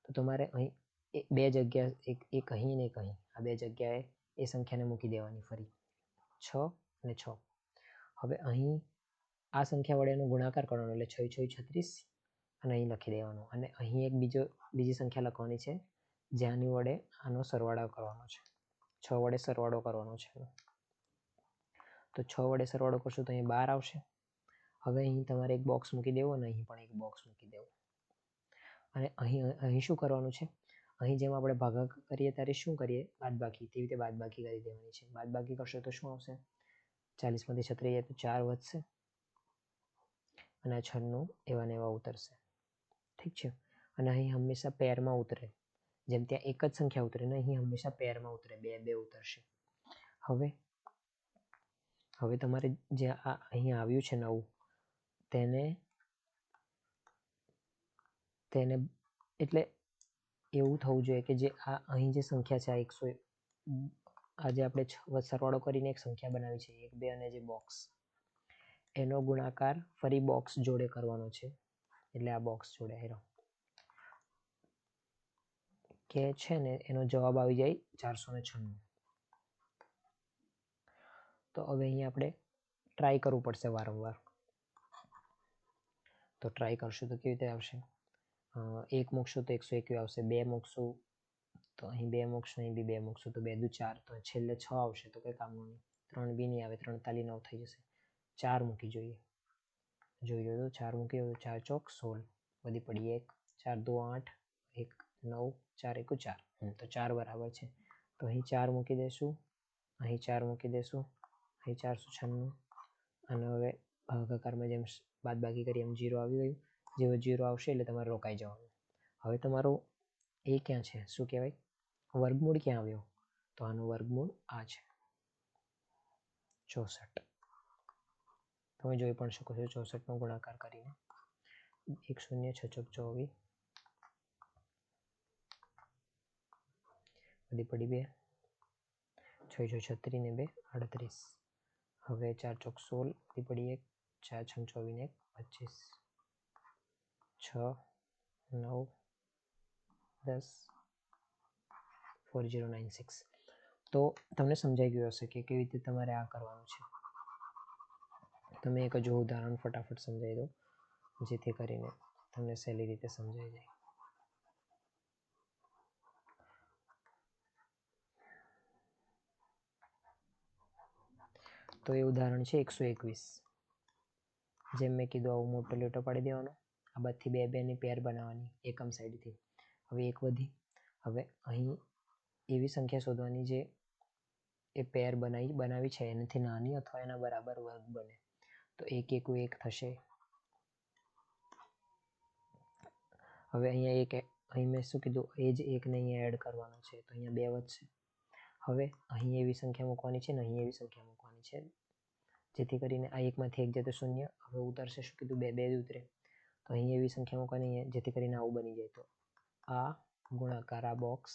તો તમારે અહીં બે જગ્યા, એક અહીં ને એક અહીં, આ બે જગ્યાએ એ સંખ્યાને મૂકી દેવાની ફરી, 6 અને 6. હવે અહીં આ સંખ્યા વડે એનો ગુણાકાર કરવાનો, એટલે 6 6 36 અને અહીં લખી દેવાનું. અને અહીં એક બીજી સંખ્યા લખવાની છે જ્યાંની વડે આનો સરવાળો કરવાનો છે. 6 વડે સરવાળો કરવાનો છે. તો 6 વડે સરવાળો કરશું તો અહીં 12 આવશે. હવે અહીં તમારે એક બોક્સ મૂકી દેવું અને અહીં પણ એક બોક્સ મૂકી દેવું. અને અહીં શું કરવાનું છે, અહીં જેમ આપણે ભાગાકાર કરીએ ત્યારે શું કરીએ, બાદબાકી, તેવી રીતે બાદબાકી કરી દેવાની છે. બાદબાકી કરશો તો શું આવશે, 40માંથી 36 જાય તો 4 વધશે અને આ 96 એવા ને એવા ઉતરશે. ઠીક છે. અને અહીં હંમેશા પેરમાં ઉતરે, જેમ ત્યાં એક જ સંખ્યા ઉતરે ને અહીં હંમેશા પેરમાં ઉતરે, બે બે ઉતરશે. હવે તમારે જે અહીં આવ્યું છે 9, તેને એટલે એવું થવું જોઈએ કે જે અહીં જે સંખ્યા છે આ 100, આજે આપણે સરવાળો કરીને એક સંખ્યા બનાવી છે 1 2 અને જે બોક્સ, એનો ગુણાકાર ફરી બોક્સ જોડે કરવાનો છે. એટલે આ બોક્સ જોડે આવ્યો કે છે ને એનો જવાબ આવી જાય 496. તો હવે અહીં આપણે ટ્રાય કરવું પડશે વારંવાર. તો ટ્રાય કરશું તો કેવી રીતે આવશે, 1 મૂકશું તો 121 આવશે, 2 મૂકશું તો અહીં 2 મૂકશું, અહીં બી 2 મૂકશું તો 2 દુ 4, તો છેલ્લે 6 આવશે તો કંઈ કામનું નહીં. 3 બી નહીં આવે, 3 તાલી 9 થઈ જશે. 4 મૂકી જોઈ લો તો 4 મૂકી, 4 ચોક 16, બધી પડી 1, 4 દુ 8, 1 9, 4 એકુ 4, તો 4 બરાબર છે. તો અહીં 4 મૂકી દઈશું, અહીં 4 મૂકી દઈશું, અહીં 496. અને હવે ભાગાકારમાં જેમ બાદબાકી કરી એમ 0 આવી ગયું. જેવો 0 આવશે એટલે તમારે રોકાઈ જવાનું. હવે તમારો એ ક્યાં છે, શું કહેવાય, વર્ગમૂળ ક્યાં આવ્યો, તો આનું વર્ગમૂળ આ છે 64. તમે જોઈ પણ શકો છો 64નો ગુણાકાર કરીને 1 0 6 ચોક 24, બધી પડી 2, 6 6 36 ને 2 38. હવે 4 ચોક 16, બધી પડી 1, 4 6 24 ને 1 25, 6 9 10 4096. તો તમને સમજાઈ ગયું હશે કે કેવી રીતે તમારે આ કરવાનું છે. તમે એક હજુ ઉદાહરણ ફટાફટ સમજાવી દો જેથી કરીને તમને સહેલી રીતે સમજાઈ જાય. તો એ ઉદાહરણ છે 121. જેમ મેં કીધું આવું મોટો લીટો પાડી દેવાનો, આ બધી બે બેની પેર બનાવવાની એકમ સાઈડથી. હવે એક વધી, હવે અહીં એવી સંખ્યા શોધવાની જે એ પેર બનાવી છે એનાથી નાની અથવા એના બરાબર વર્ગ બને. તો 1 એકુ 1 થશે. હવે અહીંયા અહીં મેં શું કીધું, એ જ 1 ને અહીંયા એડ કરવાનો છે તો અહીંયા 2 વધશે. હવે અહીં એવી સંખ્યા મૂકવાની છે ને અહીં એવી સંખ્યા મૂકવાની છે જેથી કરીને આ એકમાંથી એક જતો શૂન્ય. હવે ઉતરશે શું કીધું, 2 2 જ ઉતરે. તો અહીં એવી સંખ્યા મૂકવાની જેથી કરીને આવું બની જાય. તો આ ગુણાકાર આ બોક્સ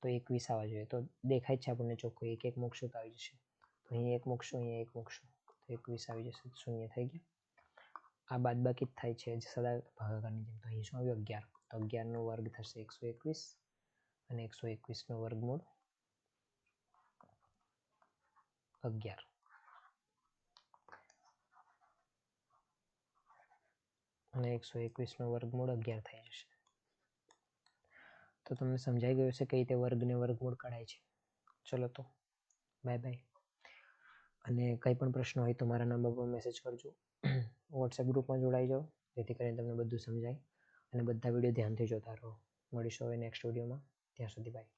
તો 21 આવવા જોઈએ. તો દેખાય છે આપણને ચોખ્ખું, એક એક મૂકશું તો આવી જશે. તો અહીં એક મૂકશું, અહીંયા એક મૂકશું તો 21 આવી જશે. શૂન્ય થઈ ગયા. આ બાદબાકી જ થાય છે સદા ભાગાકારની જેમ. તો અહીં શું આવ્યું, 11. તો 11નો વર્ગ થશે 121 અને 121નો વર્ગમૂળ 11 અને 121નો વર્ગમૂળ 11 થઈ જશે. તો તમને સમજાઈ ગયું હશે કઈ રીતે વર્ગને વર્ગમૂળ કાઢાય છે. ચલો તો બાય બાય. અને કંઈ પણ પ્રશ્ન હોય તો મારા નંબર પર મેસેજ કરજો. વોટ્સએપ ગ્રુપમાં જોડાઈ જાઓ જેથી કરીને તમને બધું સમજાય અને બધા વિડીયો ધ્યાનથી જોતા રહો. મળીશું હવે નેક્સ્ટ વિડીયોમાં. ત્યાં સુધી બાય.